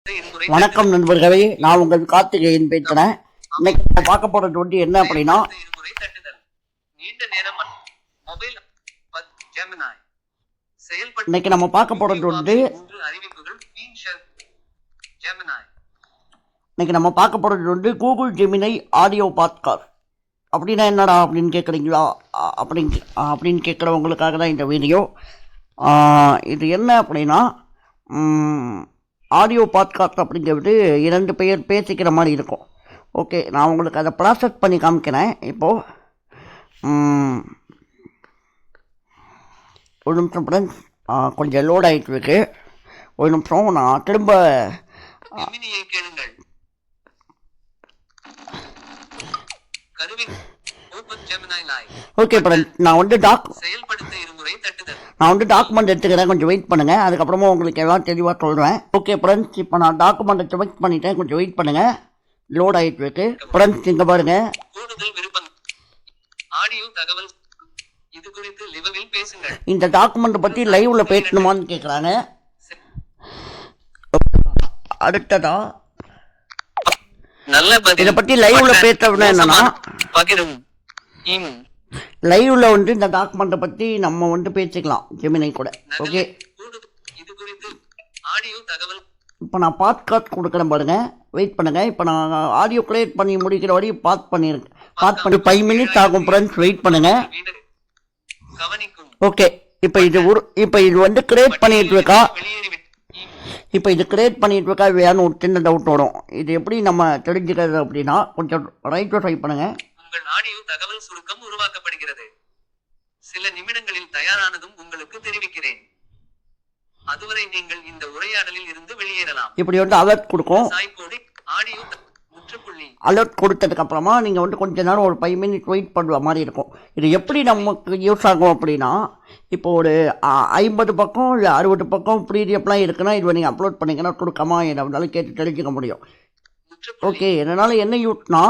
வணக்கம் நண்பர்களே, நான் உங்கள் கார்த்திகேயன் பேசுறேன். இன்னைக்கு நம்ம பார்க்க போறது வந்து என்ன அப்படின்னா, இன்னைக்கு நம்ம பார்க்க போறது வந்து கூகுள் ஜெமினை ஆடியோ பாட்காஸ்ட் அப்படின்னா என்னடா அப்படின்னு கேட்குறீங்களா? அப்படின்னு கேட்குறவங்களுக்காக தான் இந்த வீடியோ. இது என்ன அப்படின்னா, ஆடியோ பாட்காஸ்ட் அப்படிங்கிறது 2 பேர் பேசிக்கிற மாதிரி இருக்கும். ஓகே, நான் உங்களுக்கு அதை ப்ராசஸ் பண்ணி காமிக்கிறேன். இப்போது ஒரு நிமிஷம் ஃப்ரெண்ட்ஸ், கொஞ்சம் லோட் ஆகிட்டு இருக்கு. ஒரு நிமிஷம், நான் திரும்ப ஓகே ஃப்ரெண்ட்ஸ், நான் வந்து டாக்குமெண்ட் எடுத்துக்கிறேன். கொஞ்சம் வெயிட் பண்ணுங்கள், அதுக்கப்புறமா உங்களுக்கு எல்லாம் தெளிவாக சொல்கிறேன். ஓகே ஃப்ரெண்ட்ஸ், இப்போ நான் டாக்குமெண்ட்டை செலக்ட் பண்ணிட்டேன். கொஞ்சம் வெயிட் பண்ணுங்கள், லோட் ஆகிட்டு இருக்கு. ஃப்ரெண்ட்ஸ், இங்கே பாருங்கள், இந்த டாக்குமெண்ட்டை பற்றி லைவ்ல பேசணுமான்னு கேட்குறாங்க. அடுத்ததா இதை பற்றி லைவ்ல பேசணும்னா என்னன்னா, லைவ்ல வந்து இந்த டாக்குமெண்ட்டை பற்றி நம்ம வந்து பேசிக்கலாம் ஜெமினை கூட. ஓகே, இப்போ நான் பாட்காஸ்ட் கொடுக்குறேன் பாருங்க, வெயிட் பண்ணுங்க. இப்போ நான் ஆடியோ கிரியேட் பண்ணி முடிக்கிற வரையும் பாஸ் பண்ணி 5 மினிட்ஸ் ஆகும் ஃப்ரெண்ட்ஸ், வெயிட் பண்ணுங்க. ஓகே, இப்போ இது வந்து கிரியேட் பண்ணிட்டு இருக்கா. இப்போ இது கிரியேட் பண்ணிட்டு இருக்கா இல்லையான்னு ஒரு சின்ன டவுட் வரும். இது எப்படி நம்ம தெரிஞ்சுக்கிறது அப்படின்னா, கொஞ்சம் ரைட் ட்ரை பண்ணுங்க. உங்கள் ஆடியோ தகவல் சுருக்கம் உருவாக்கப்படுகிறது. சில நிமிடங்களில் தயாரானதும் உங்களுக்கு தெரிவிக்கிறேன். அதுவரை நீங்கள் இந்த உரையாடலில் இருந்து வெளியேறலாம். இப்படி வந்து அலர்ட் கொடுக்கும். ஆடியோ முற்றுப்புள்ளி அலர்ட் கொடுத்ததுக்கு அப்புறமா நீங்கள் வந்து கொஞ்ச நேரம் ஒரு 5 மினிட்ஸ் வெயிட் பண்ணுற மாதிரி இருக்கும். இது எப்படி நமக்கு யூஸ் ஆகும் அப்படின்னா, இப்போ ஒரு 50 பக்கம் இல்லை 60 பக்கம் ப்ரீடிஎஃப்லாம் இருக்குன்னா, இது நீங்கள் அப்லோட் பண்ணிங்கன்னா கொடுக்காமல் என்ன இருந்தாலும் கேட்டு தெரிஞ்சுக்க முடியும். ஓகே, இதனால் என்ன யூஸ்னா,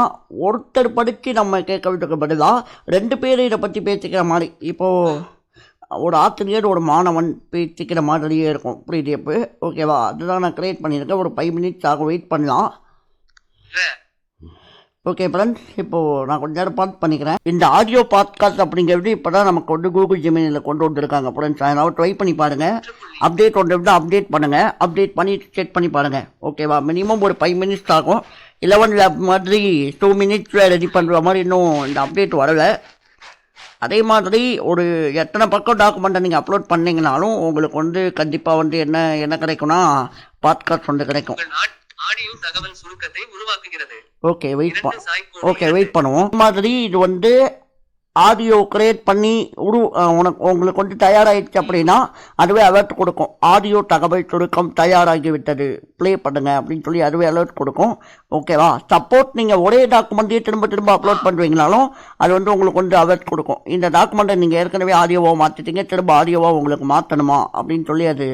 ஒருத்தர் படித்து நம்ம கேட்கறதுக்கு பதிலாக 2 பேர் இதை பற்றி பேசிக்கிற மாதிரி. இப்போது ஒரு ஆசிரியர் ஒரு மாணவன் பேசிக்கிற மாதிரியே இருக்கும் பிடிஎஃப். ஓகேவா, அதுதான் நான் கிரியேட் பண்ணியிருக்கேன். ஒரு 5 மினிட்ஸ் ஆக வெயிட் பண்ணலாம். ஓகே ஃப்ரெண்ட்ஸ், இப்போது நான் கொஞ்சம் நேரம் பாஸ் பண்ணிக்கிறேன். இந்த ஆடியோ பாட்காஸ்ட் அப்படிங்கிறது இப்போ தான் நமக்கு வந்து கூகுள் ஜெமினியில் கொண்டு வந்துருக்காங்க ஃப்ரெண்ட்ஸ். அதனால் ட்ரை பண்ணி பாருங்கள். அப்டேட் வந்து அப்டேட் பண்ணுங்கள். அப்டேட் பண்ணி செக் பண்ணி பாருங்கள். ஓகேவா, மினிமம் ஒரு 5 மினிட்ஸ் ஆகும். 11 லேப் மாதிரி 2 மினிட்ஸில் ரெடி பண்ணுற மாதிரி இன்னும் இந்த அப்டேட் வரலை. அதே மாதிரி ஒரு எத்தனை பக்கம் டாக்குமெண்ட்டை நீங்கள் அப்லோட் பண்ணிங்கனாலும் உங்களுக்கு வந்து கண்டிப்பாக வந்து என்ன கிடைக்கும்னா, பாட்காஸ்ட் வந்து கிடைக்கும். ஆடியோ தகவல் சுருக்கத்தை உருவாக்குகிறது. ஓகே, வெயிட் பண்ணுவோம். மாதிரி இது வந்து ஆடியோ கிரியேட் பண்ணி உங்களுக்கு வந்து தயாராகிடுச்சு அப்படின்னா அதுவே அலர்ட் கொடுக்கும். ஆடியோ தகவல் சுருக்கம் தயாராகிவிட்டது, ப்ளே பண்ணுங்க அப்படின்னு சொல்லி அதுவே அலர்ட் கொடுக்கும். ஓகேவா, சப்போஸ் நீங்கள் ஒரே டாக்குமெண்ட்டையே திரும்ப அப்லோட் பண்ணுறீங்கனாலும் அது வந்து உங்களுக்கு வந்து அலர்ட் கொடுக்கும். இந்த டாக்குமெண்ட்டை நீங்கள் ஏற்கனவே ஆடியோவாக மாற்றிட்டீங்க, திரும்ப ஆடியோவாக உங்களுக்கு மாற்றணுமா அப்படின்னு சொல்லி அது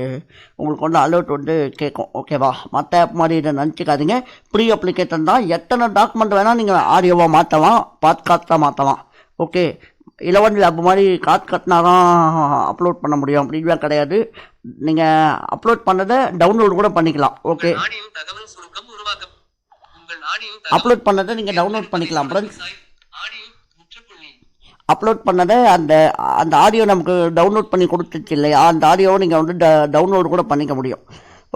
உங்களுக்கு வந்து அலர்ட் வந்து கேட்கும். ஓகேவா, மற்ற ஆப் மாதிரி இதை நினச்சிக்காதீங்க. ப்ரீ அப்ளிகேஷன் தான். எத்தனை டாக்குமெண்ட் வேணால் நீங்கள் ஆடியோவாக மாற்றலாம், பாட்காஸ்ட்டாக மாற்றலாம். ஓகே, 11 லேப் மாதிரி காசு கட்டினா தான் அப்லோட் பண்ண முடியும் அப்படின்லாம் கிடையாது. நீங்கள் அப்லோட் பண்ணதை டவுன்லோட் கூட பண்ணிக்கலாம். ஓகே, அப்லோட் பண்ணதை நீங்கள் டவுன்லோட் பண்ணிக்கலாம் ஃப்ரெண்ட்ஸ். அப்லோட் பண்ணதை அந்த ஆடியோ நமக்கு டவுன்லோட் பண்ணி கொடுத்துச்சு இல்லையா, அந்த ஆடியோவை நீங்கள் வந்து டவுன்லோட் கூட பண்ணிக்க முடியும்.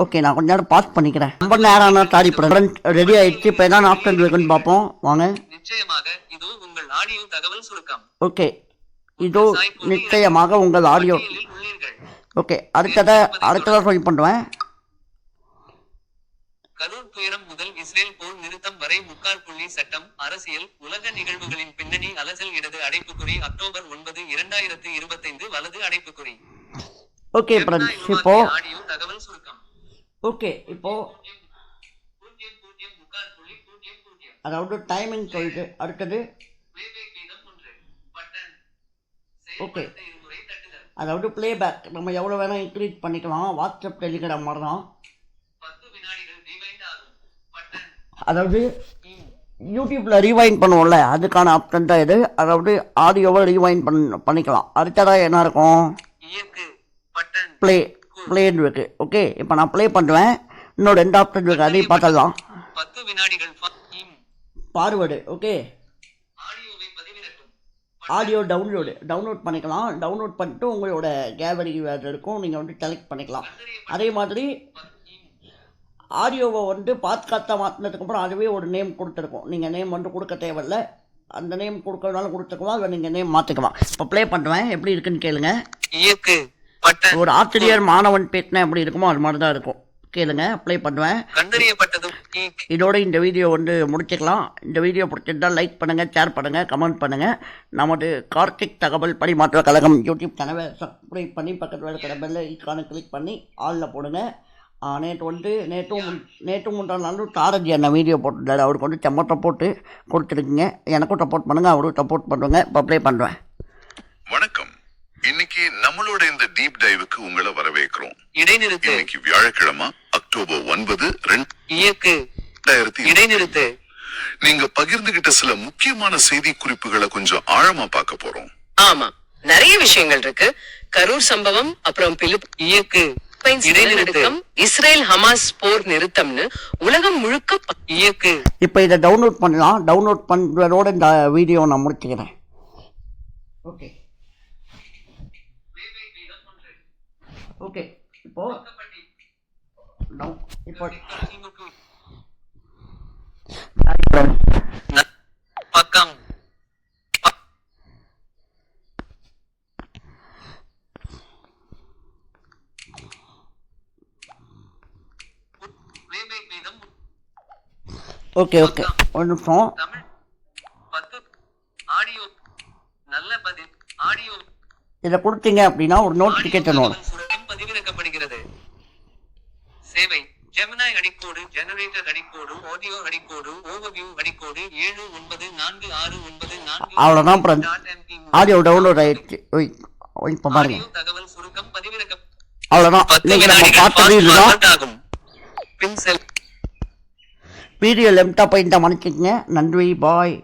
ஓகே, நான் கொஞ்ச நேரம் பாஸ் பண்ணிக்கிறேன். ரொம்ப நேரம் ஆனால் சாரி ஃப்ரெண்ட்ஸ், ரெடி ஆகிடுச்சு. இப்போ என்ன ஆப்ஷன் இருக்குன்னு பார்ப்போம் வாங்க. ஓகே, இதோ நிச்சயமாக உங்கள் ஆடியோ. ஓகே, அடுத்ததாக சொல்லி பண்ணுவேன். கரூர் துயரம் முதல் இஸ்ரேல் போர் நிறுத்தம் வரை 3/4 சட்டம், அரசியல், உலக நிகழ்வுகளின் பின்னணி, அலசல், இடது அடைப்புக்குறி, அக்டோபர் 9, 2025 வலது அடைப்புக்குறி. ஓகே ஃப்ரெண்ட்ஸ், இப்போ ஆடியோ தகவல் சுருக்கம். ஓகே, இப்போ அதாவது டைமிங் சொல்லிட்டு அடுத்தது. ஓகே, அதாவது பிளேபேக் நம்ம எவ்வளோ வேணால் இன்க்ரீஸ் பண்ணிக்கலாம். வாட்ஸ்அப், டெலிகிராம் மாதிரி தான். அதாவது யூடியூப்பில் ரீவைண்ட் பண்ணுவோம்ல, அதுக்கான ஆப்ஷன் தான் இது. அதாவது ஆடியோவை ரீவைண்ட் பண்ணிக்கலாம். அடுத்ததாக என்ன இருக்கும், ப்ளேன்னு இருக்குது. ஓகே, இப்போ நான் ப்ளே பண்ணுவேன். இன்னும் 2 ஆப்ஷன் இருக்குது, அதையும் பார்த்துடலாம். 10 வினாடிகள் பார்வர்டு. ஓகே, ஆடியோவை பதிவிறக்கும். ஆடியோ டவுன்லோட் பண்ணிக்கலாம். டவுன்லோட் பண்ணிட்டு உங்களோட கேலரி வேறு இருக்கும், நீங்கள் வந்து செலக்ட் பண்ணிக்கலாம். அதே மாதிரி ஆடியோவை வந்து பாட்காஸ்ட்டாக மாற்றினதுக்கப்புறம் அதுவே ஒரு நேம் கொடுத்துருக்கோம். நீங்கள் நேம் வந்து கொடுக்க தேவையில்ல, அந்த நேம் கொடுக்கறதுனால கொடுத்துக்கலாம், இல்லை நீங்கள் நேம் மாற்றிக்கலாம். இப்போ ப்ளே பண்ணுவேன், எப்படி இருக்குன்னு கேளுங்க. இயக்கு ஒரு ஆசிரியர் மாணவன் பேசினா எப்படி இருக்குமோ அது மாதிரி தான் இருக்கும். கேளுங்க, ப்ளே பண்ணுவேன். கண்டறியப்பட்டதும் இதோட இந்த வீடியோ வந்து முடிச்சுக்கலாம். இந்த வீடியோ பிடிச்சிருந்தால் லைக் பண்ணுங்கள், ஷேர் பண்ணுங்கள், கமெண்ட் பண்ணுங்கள். நமது கார்த்திக் தகவல் பரிமாற்ற கழகம் யூடியூப் சேனலை சப்ஸ்கிரைப் பண்ணி பக்கத்தில் இருக்கிற பெல் ஐக்கானை கிளிக் பண்ணி ஆளில் போடுங்க. நேற்றும் முன்னாள் நாளும் தாரஜி அண்ணன் வீடியோ போட்டுருந்தாரு, அவருக்கு வந்து சப்போர்ட்டு கொடுத்துருக்கீங்க. எனக்கும் சப்போர்ட் பண்ணுங்கள், அவரும் சப்போர்ட் பண்ணுங்க. இப்போ ப்ளே பண்ணுவேன். வணக்கம், இன்னைக்கு நம்மளோட இந்த டீப் டைவுக்கு உங்களை வரவேற்கிறோம். இடைநிறுத்து. இன்னைக்கு வியாழக்கிழமை அக்டோபர் 9, இயக்கு 2020. இடைநிறுத்து. நீங்க பகிர்ந்துகிட்ட சில முக்கியமான செய்தி குறிப்புகளை கொஞ்சம் ஆழமா பார்க்க போறோம். ஆமா, நிறைய விஷயங்கள் இருக்கு. கரூர் சம்பவம், அப்புறம் இயக்கு இடைநிறுத்தம், இஸ்ரேல் ஹமாஸ் போர் நிறுத்தம்னு உலகம் முழுக்க இயக்கு. இப்போ இதை டவுன்லோட் பண்ணலாம். டவுன்லோட் பண்ணுறதோட இந்த வீடியோ நான் முடிச்சுக்கிறேன். ஓகே ஓகே இப்போ பக்கம் ஓகே ஒரு நிமிஷம். தமிழ் 10 ஆடியோ நல்ல பதில். ஆடியோ இதை கொடுத்தீங்க அப்படின்னா ஒரு நோட்டிஃபிகேஷன் வரும். பதிவிறக்கப்படுகிறது. சேவை ஜெமினாய் அடிக்கோடு, ஜெனரேட்டர் அடிக்கோடு, ஆடியோ அடிக்கோடு, ஓவர்வியூ அடிக்கோடு 799694. அவ்வளோதான். அப்புறம் ஆடியோ டவுன்லோட் ஆயிடுச்சு. இப்போ பாருங்க, தகவல் சுருக்கம் பதிவிறக்கம். அவ்வளோதான். இன்னைக்கு நம்ம பார்த்தது இதுதான். பின்செல் வீடியோ லெம்ட்டாக போய் இந்த மன்னிச்சுக்கங்க. நன்றி, பாய்.